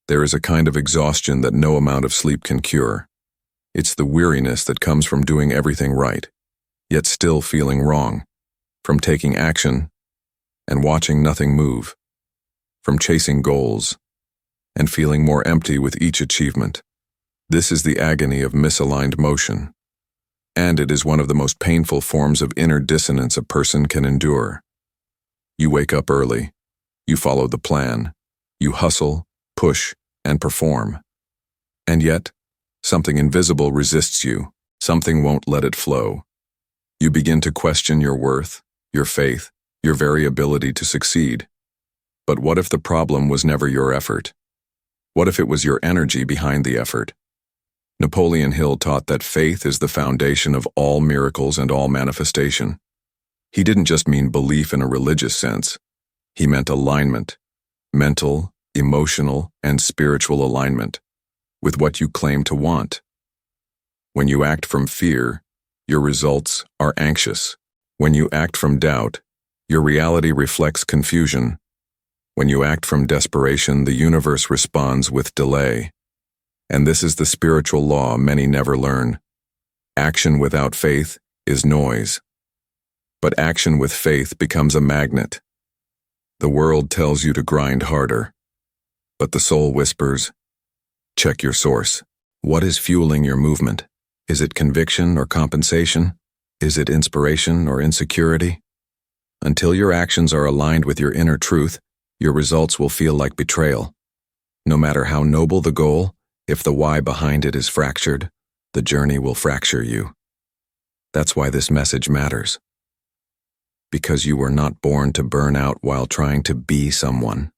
There is a kind of exhaustion that no amount of sleep can cure. It's the weariness that comes from doing everything right, yet still feeling wrong, from taking action and watching nothing move, from chasing goals and feeling more empty with each achievement. This is the agony of misaligned motion, and it is one of the most painful forms of inner dissonance a person can endure. You wake up early, you follow the plan, you hustle, push, and perform. And yet, something invisible resists you. Something won't let it flow. You begin to question your worth, your faith, your very ability to succeed. But what if the problem was never your effort? What if it was your energy behind the effort? Napoleon Hill taught that faith is the foundation of all miracles and all manifestation. He didn't just mean belief in a religious sense. He meant alignment, mental, emotional, and spiritual alignment with what you claim to want. When you act from fear, your results are anxious. When you act from doubt, your reality reflects confusion. When you act from desperation, the universe responds with delay. And this is the spiritual law many never learn. Action without faith is noise. But action with faith becomes a magnet. The world tells you to grind harder. But the soul whispers, check your source. What is fueling your movement? Is it conviction or compensation? Is it inspiration or insecurity? Until your actions are aligned with your inner truth, your results will feel like betrayal. No matter how noble the goal, if the why behind it is fractured, the journey will fracture you. That's why this message matters. Because you were not born to burn out while trying to be someone.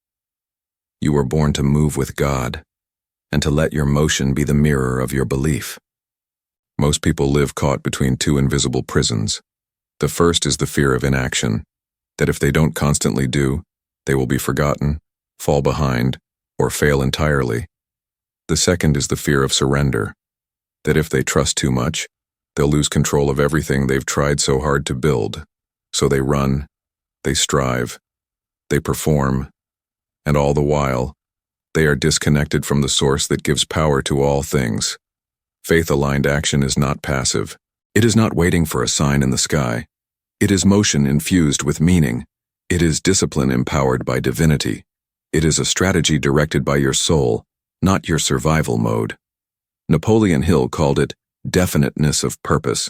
You were born to move with God, and to let your motion be the mirror of your belief. Most people live caught between two invisible prisons. The first is the fear of inaction, that if they don't constantly do, they will be forgotten, fall behind, or fail entirely. The second is the fear of surrender, that if they trust too much, they'll lose control of everything they've tried so hard to build. So they run, they strive, they perform, and all the while, they are disconnected from the source that gives power to all things. Faith-aligned action is not passive. It is not waiting for a sign in the sky. It is motion infused with meaning. It is discipline empowered by divinity. It is a strategy directed by your soul, not your survival mode. Napoleon Hill called it definiteness of purpose,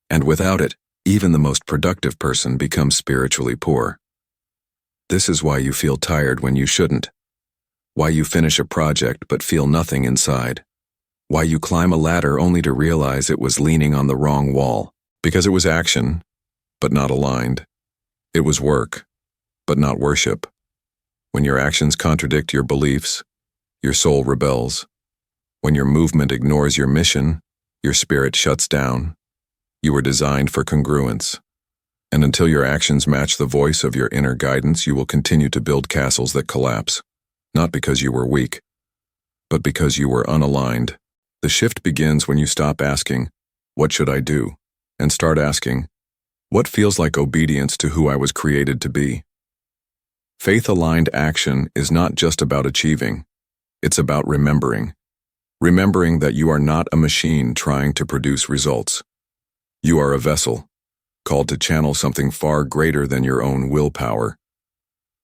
and without it, even the most productive person becomes spiritually poor. This is why you feel tired when you shouldn't. Why you finish a project but feel nothing inside. Why you climb a ladder only to realize it was leaning on the wrong wall. Because it was action, but not aligned. It was work, but not worship. When your actions contradict your beliefs, your soul rebels. When your movement ignores your mission, your spirit shuts down. You were designed for congruence. And until your actions match the voice of your inner guidance, you will continue to build castles that collapse. Not because you were weak, but because you were unaligned. The shift begins when you stop asking, what should I do? And start asking, what feels like obedience to who I was created to be? Faith-aligned action is not just about achieving. It's about remembering. Remembering that you are not a machine trying to produce results. You are a vessel, called to channel something far greater than your own willpower.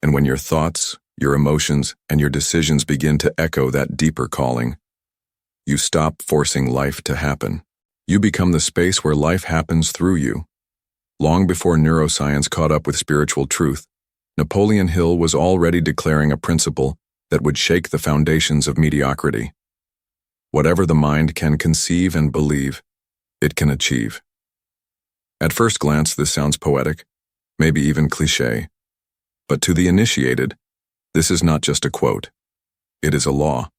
And when your thoughts, your emotions, and your decisions begin to echo that deeper calling, you stop forcing life to happen. You become the space where life happens through you. Long before neuroscience caught up with spiritual truth, Napoleon Hill was already declaring a principle that would shake the foundations of mediocrity. Whatever the mind can conceive and believe, it can achieve. At first glance, this sounds poetic, maybe even cliché. But to the initiated, this is not just a quote. It is a law.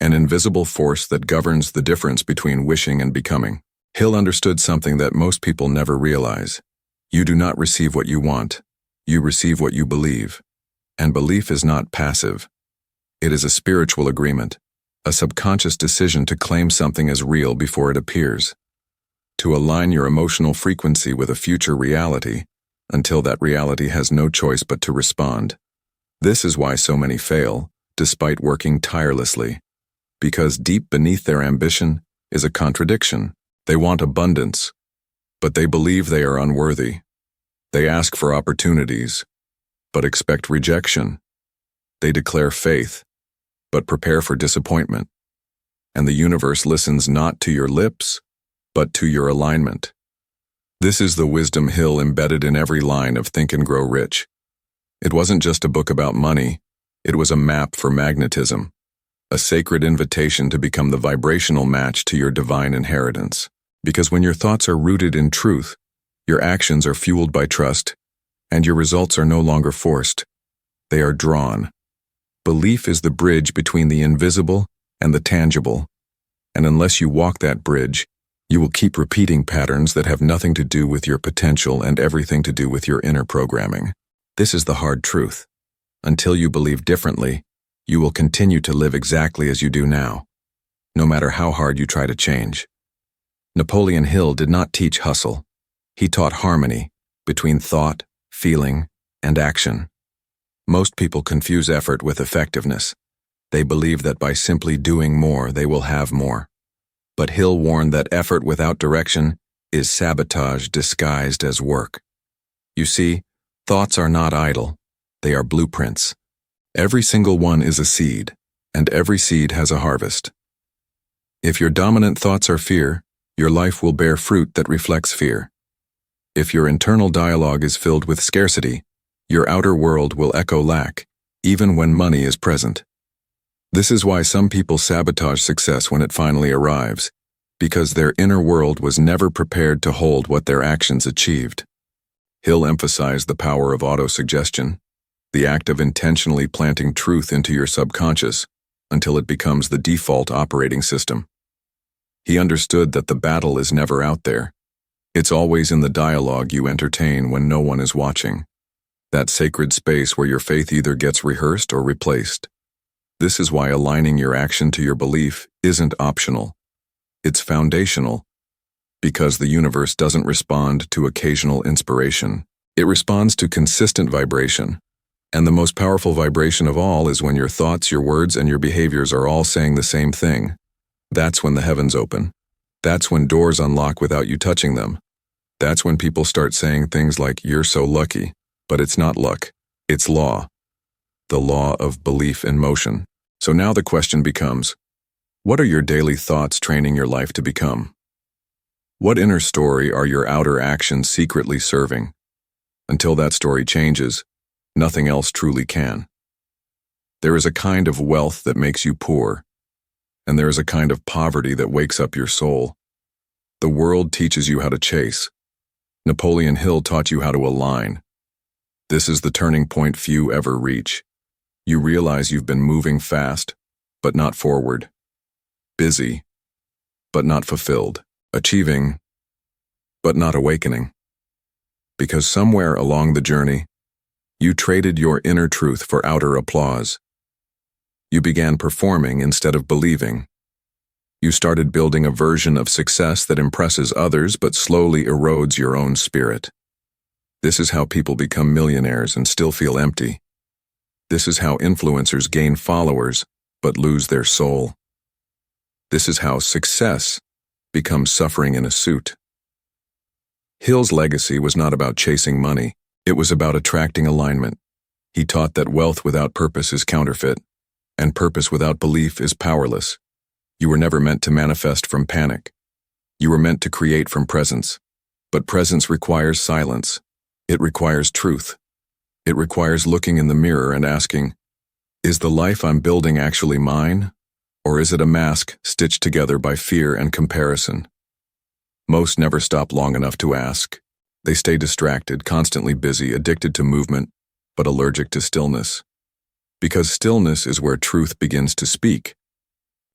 An invisible force that governs the difference between wishing and becoming. Hill understood something that most people never realize. You do not receive what you want. You receive what you believe. And belief is not passive. It is a spiritual agreement, a subconscious decision to claim something as real before it appears. To align your emotional frequency with a future reality, until that reality has no choice but to respond. This is why so many fail, despite working tirelessly, because deep beneath their ambition is a contradiction. They want abundance, but they believe they are unworthy. They ask for opportunities, but expect rejection. They declare faith, but prepare for disappointment. And the universe listens not to your lips, but to your alignment. This is the wisdom hill embedded in every line of Think and Grow Rich. It wasn't just a book about money, it was a map for magnetism, a sacred invitation to become the vibrational match to your divine inheritance. Because when your thoughts are rooted in truth, your actions are fueled by trust, and your results are no longer forced. They are drawn. Belief is the bridge between the invisible and the tangible, and unless you walk that bridge, you will keep repeating patterns that have nothing to do with your potential and everything to do with your inner programming. This is the hard truth. Until you believe differently, you will continue to live exactly as you do now, no matter how hard you try to change. Napoleon Hill did not teach hustle. He taught harmony between thought, feeling, and action. Most people confuse effort with effectiveness. They believe that by simply doing more, they will have more. But Hill warned that effort without direction is sabotage disguised as work. You see, thoughts are not idle. They are blueprints. Every single one is a seed, and every seed has a harvest. If your dominant thoughts are fear, your life will bear fruit that reflects fear. If your internal dialogue is filled with scarcity, your outer world will echo lack, even when money is present. This is why some people sabotage success when it finally arrives, because their inner world was never prepared to hold what their actions achieved. Hill emphasized the power of autosuggestion, the act of intentionally planting truth into your subconscious until it becomes the default operating system. He understood that the battle is never out there. It's always in the dialogue you entertain when no one is watching. That sacred space where your faith either gets rehearsed or replaced. This is why aligning your action to your belief isn't optional. It's foundational, because the universe doesn't respond to occasional inspiration. It responds to consistent vibration. And the most powerful vibration of all is when your thoughts, your words, and your behaviors are all saying the same thing. That's when the heavens open. That's when doors unlock without you touching them. That's when people start saying things like, "You're so lucky." But it's not luck. It's law. The law of belief in motion. So now the question becomes, what are your daily thoughts training your life to become? What inner story are your outer actions secretly serving? Until that story changes, nothing else truly can. There is a kind of wealth that makes you poor, and there is a kind of poverty that wakes up your soul. The world teaches you how to chase. Napoleon Hill taught you how to align. This is the turning point few ever reach. You realize you've been moving fast, but not forward. Busy, but not fulfilled. Achieving, but not awakening. Because somewhere along the journey, you traded your inner truth for outer applause. You began performing instead of believing. You started building a version of success that impresses others but slowly erodes your own spirit. This is how people become millionaires and still feel empty. This is how influencers gain followers but lose their soul. This is how success becomes suffering in a suit. Hill's legacy was not about chasing money. It was about attracting alignment. He taught that wealth without purpose is counterfeit, and purpose without belief is powerless. You were never meant to manifest from panic. You were meant to create from presence. But presence requires silence. It requires truth. It requires looking in the mirror and asking, is the life I'm building actually mine? Or is it a mask stitched together by fear and comparison? Most never stop long enough to ask. They stay distracted, constantly busy, addicted to movement, but allergic to stillness. Because stillness is where truth begins to speak.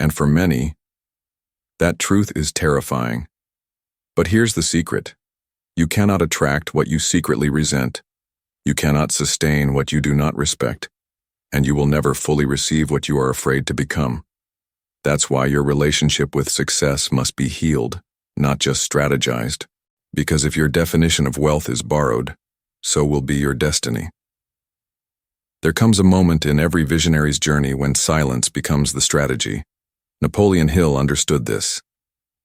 And for many, that truth is terrifying. But here's the secret. You cannot attract what you secretly resent. You cannot sustain what you do not respect. And you will never fully receive what you are afraid to become. That's why your relationship with success must be healed, not just strategized. Because if your definition of wealth is borrowed, so will be your destiny. There comes a moment in every visionary's journey when silence becomes the strategy. Napoleon Hill understood this.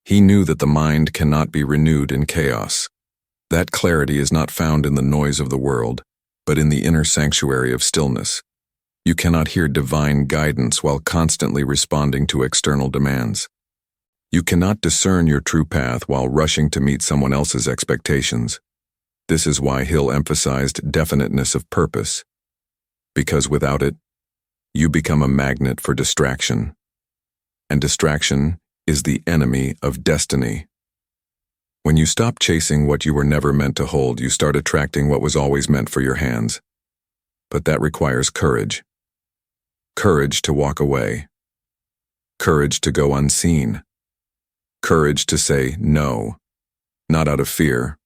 He knew that the mind cannot be renewed in chaos. That clarity is not found in the noise of the world, but in the inner sanctuary of stillness. You cannot hear divine guidance while constantly responding to external demands. You cannot discern your true path while rushing to meet someone else's expectations. This is why Hill emphasized definiteness of purpose, because without it, you become a magnet for distraction. And distraction is the enemy of destiny. When you stop chasing what you were never meant to hold, you start attracting what was always meant for your hands. But that requires courage. Courage to walk away. Courage to go unseen. Courage to say no, not out of fear,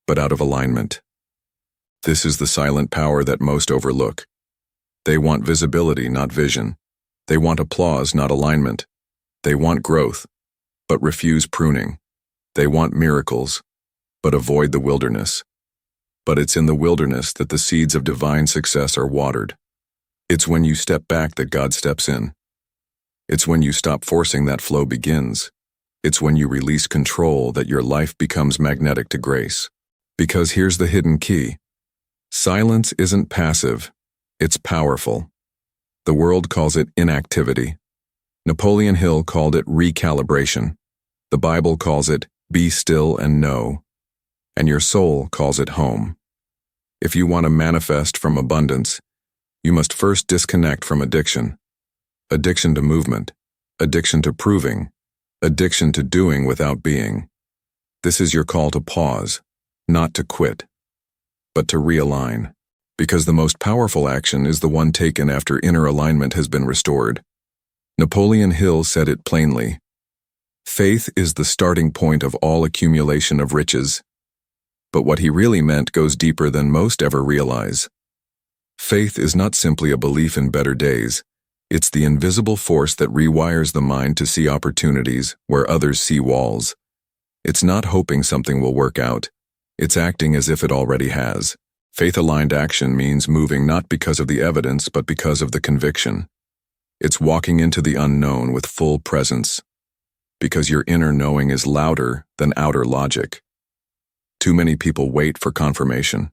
but out of alignment. This is the silent power that most overlook. They want visibility, not vision. They want applause, not alignment. They want growth, but refuse pruning. They want miracles, but avoid the wilderness. But it's in the wilderness that the seeds of divine success are watered. It's when you step back that God steps in. It's when you stop forcing that flow begins. It's when you release control that your life becomes magnetic to grace. Because here's the hidden key. Silence isn't passive, it's powerful. The world calls it inactivity. Napoleon Hill called it recalibration. The Bible calls it be still and know. And your soul calls it home. If you want to manifest from abundance, you must first disconnect from addiction. Addiction to movement, addiction to proving, addiction to doing without being. This is your call to pause, not to quit, but to realign. Because the most powerful action is the one taken after inner alignment has been restored. Napoleon Hill said it plainly. Faith is the starting point of all accumulation of riches. But what he really meant goes deeper than most ever realize. Faith is not simply a belief in better days. It's the invisible force that rewires the mind to see opportunities where others see walls. It's not hoping something will work out. It's acting as if it already has. Faith-aligned action means moving not because of the evidence, but because of the conviction. It's walking into the unknown with full presence, because your inner knowing is louder than outer logic. Too many people wait for confirmation.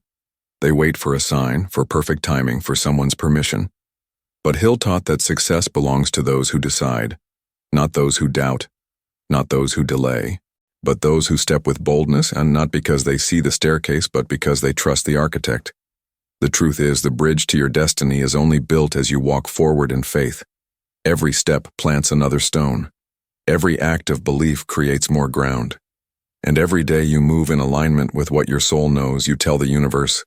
They wait for a sign, for perfect timing, for someone's permission. But Hill taught that success belongs to those who decide, not those who doubt, not those who delay, but those who step with boldness, and not because they see the staircase, but because they trust the architect. The truth is, the bridge to your destiny is only built as you walk forward in faith. Every step plants another stone. Every act of belief creates more ground. And every day you move in alignment with what your soul knows, you tell the universe,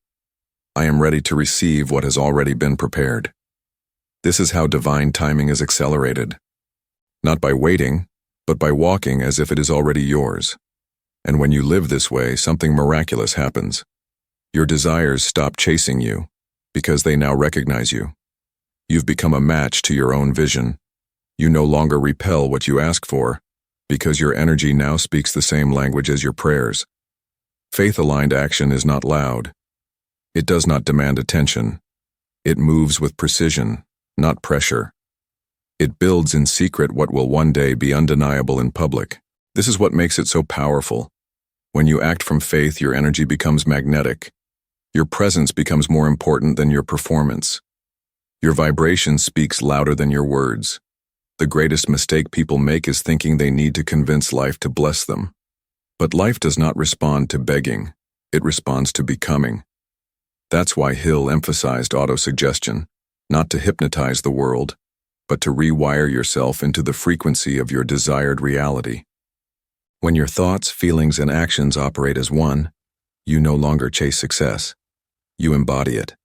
I am ready to receive what has already been prepared. This is how divine timing is accelerated. Not by waiting, but by walking as if it is already yours. And when you live this way, something miraculous happens. Your desires stop chasing you, because they now recognize you. You've become a match to your own vision. You no longer repel what you ask for, because your energy now speaks the same language as your prayers. Faith-aligned action is not loud. It does not demand attention. It moves with precision, not pressure. It builds in secret what will one day be undeniable in public. This is what makes it so powerful. When you act from faith, your energy becomes magnetic. Your presence becomes more important than your performance. Your vibration speaks louder than your words. The greatest mistake people make is thinking they need to convince life to bless them. But life does not respond to begging. It responds to becoming. That's why Hill emphasized autosuggestion, not to hypnotize the world, but to rewire yourself into the frequency of your desired reality. When your thoughts, feelings, and actions operate as one, you no longer chase success. You embody it.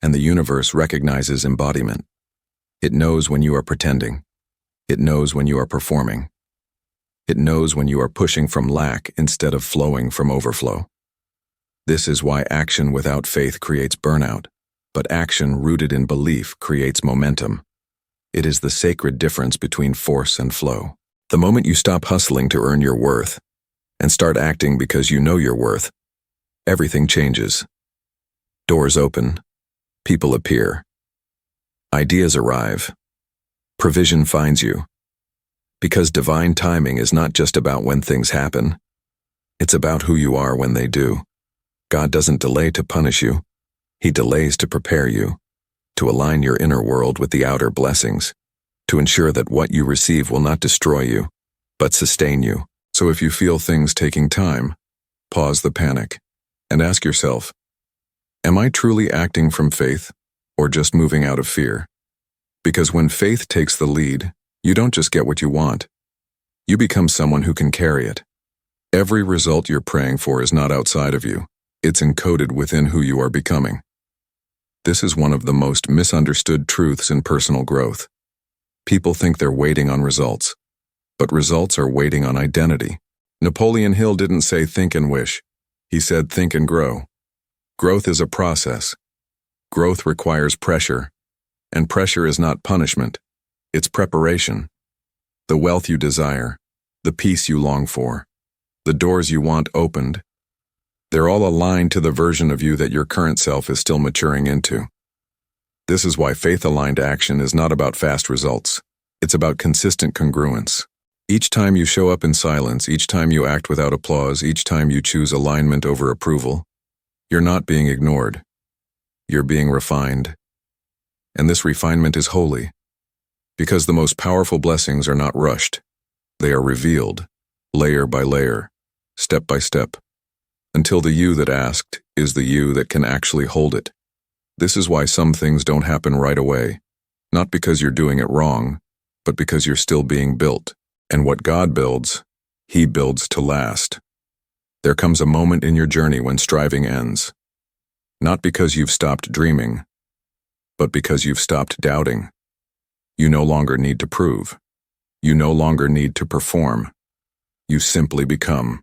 And the universe recognizes embodiment. It knows when you are pretending. It knows when you are performing. It knows when you are pushing from lack instead of flowing from overflow. This is why action without faith creates burnout, but action rooted in belief creates momentum. It is the sacred difference between force and flow. The moment you stop hustling to earn your worth and start acting because you know your worth, everything changes. Doors open, people appear, Ideas arrive. Provision finds you. Because divine timing is not just about when things happen. It's about who you are when they do. God doesn't delay to punish you. He delays to prepare you, to align your inner world with the outer blessings, to ensure that what you receive will not destroy you, but sustain you. So if you feel things taking time, pause the panic and ask yourself, am I truly acting from faith or just moving out of fear? Because when faith takes the lead, you don't just get what you want. You become someone who can carry it. Every result you're praying for is not outside of you. It's encoded within who you are becoming. This is one of the most misunderstood truths in personal growth. People think they're waiting on results, but results are waiting on identity. Napoleon Hill didn't say think and wish. He said think and grow. Growth is a process. Growth requires pressure, and pressure is not punishment. It's preparation. The wealth you desire, the peace you long for, the doors you want opened, they're all aligned to the version of you that your current self is still maturing into. This is why faith-aligned action is not about fast results. It's about consistent congruence. Each time you show up in silence, each time you act without applause, each time you choose alignment over approval, you're not being ignored. You're being refined. And this refinement is holy, because the most powerful blessings are not rushed. They are revealed, layer by layer, step by step, until the you that asked is the you that can actually hold it. This is why some things don't happen right away, not because you're doing it wrong, but because you're still being built. And what God builds, He builds to last. There comes a moment in your journey when striving ends, not because you've stopped dreaming, but because you've stopped doubting. You no longer need to prove. You no longer need to perform. You simply become.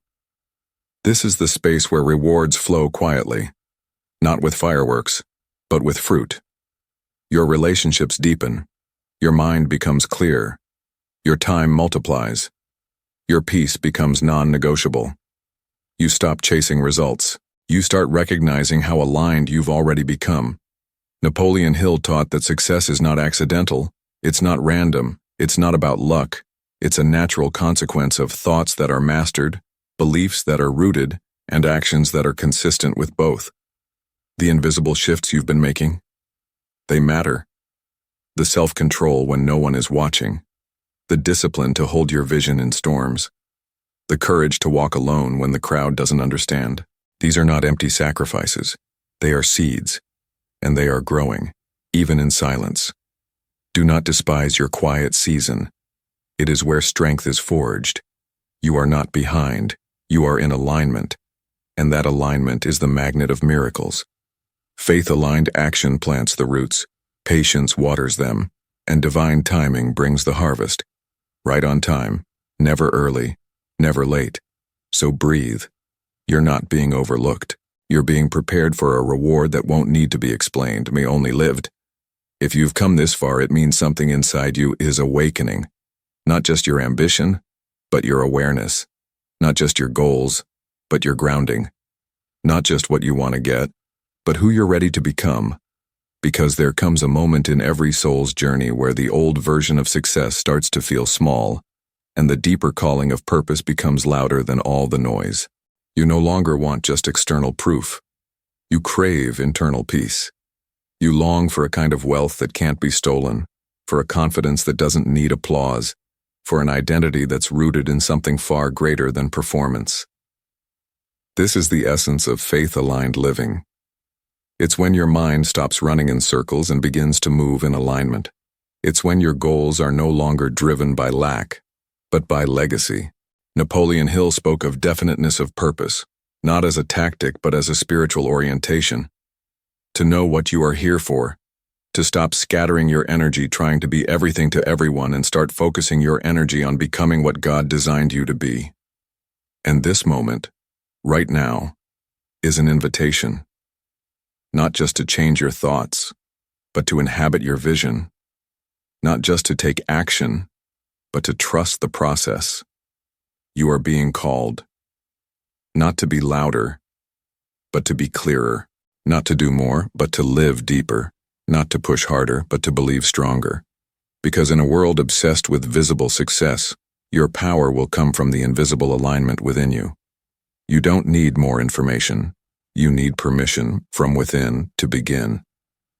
This is the space where rewards flow quietly, not with fireworks, but with fruit. Your relationships deepen. Your mind becomes clear. Your time multiplies. Your peace becomes non-negotiable. You stop chasing results. You start recognizing how aligned you've already become. Napoleon Hill taught that success is not accidental. It's not random. It's not about luck. It's a natural consequence of thoughts that are mastered, beliefs that are rooted, and actions that are consistent with both. The invisible shifts you've been making, they matter. The self-control when no one is watching, the discipline to hold your vision in storms, the courage to walk alone when the crowd doesn't understand. These are not empty sacrifices. They are seeds, and they are growing, even in silence. Do not despise your quiet season. It is where strength is forged. You are not behind. You are in alignment, and that alignment is the magnet of miracles. Faith-aligned action plants the roots, patience waters them, and divine timing brings the harvest. Right on time, never early, never late. So breathe. You're not being overlooked. You're being prepared for a reward that won't need to be explained, may only lived. If you've come this far, it means something inside you is awakening. Not just your ambition, but your awareness. Not just your goals, but your grounding. Not just what you want to get, but who you're ready to become. Because there comes a moment in every soul's journey where the old version of success starts to feel small, and the deeper calling of purpose becomes louder than all the noise. You no longer want just external proof. You crave internal peace. You long for a kind of wealth that can't be stolen, for a confidence that doesn't need applause, for an identity that's rooted in something far greater than performance. This is the essence of faith-aligned living. It's when your mind stops running in circles and begins to move in alignment. It's when your goals are no longer driven by lack, but by legacy. Napoleon Hill spoke of definiteness of purpose, not as a tactic but as a spiritual orientation. To know what you are here for, to stop scattering your energy trying to be everything to everyone and start focusing your energy on becoming what God designed you to be. And this moment, right now, is an invitation. Not just to change your thoughts, but to inhabit your vision. Not just to take action, but to trust the process. You are being called, not to be louder, but to be clearer. Not to do more, but to live deeper. not to push harder, but to believe stronger. Because in a world obsessed with visible success, your power will come from the invisible alignment within you. You don't need more information. You need permission from within to begin.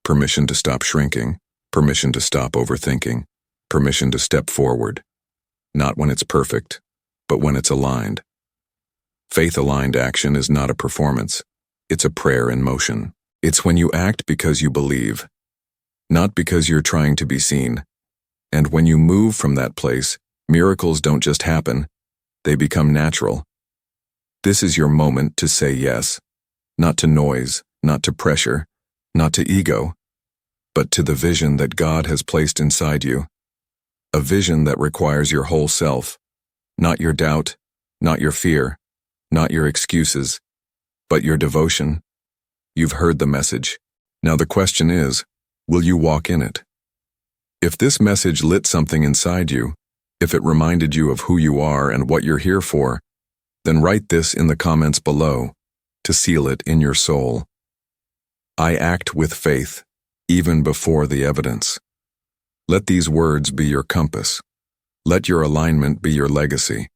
Permission to stop shrinking. Permission to stop overthinking. Permission to step forward. Not when it's perfect, but when it's aligned. Faith-aligned action is not a performance. It's a prayer in motion. It's when you act because you believe, not because you're trying to be seen. And when you move from that place, miracles don't just happen, they become natural. This is your moment to say yes, not to noise, not to pressure, not to ego, but to the vision that God has placed inside you. A vision that requires your whole self, not your doubt, not your fear, not your excuses, but your devotion. You've heard the message. Now the question is, will you walk in it? If this message lit something inside you, if it reminded you of who you are and what you're here for, then write this in the comments below to seal it in your soul. I act with faith, even before the evidence. Let these words be your compass. Let your alignment be your legacy.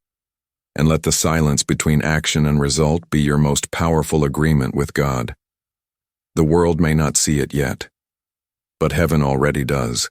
And let the silence between action and result be your most powerful agreement with God. The world may not see it yet, but heaven already does.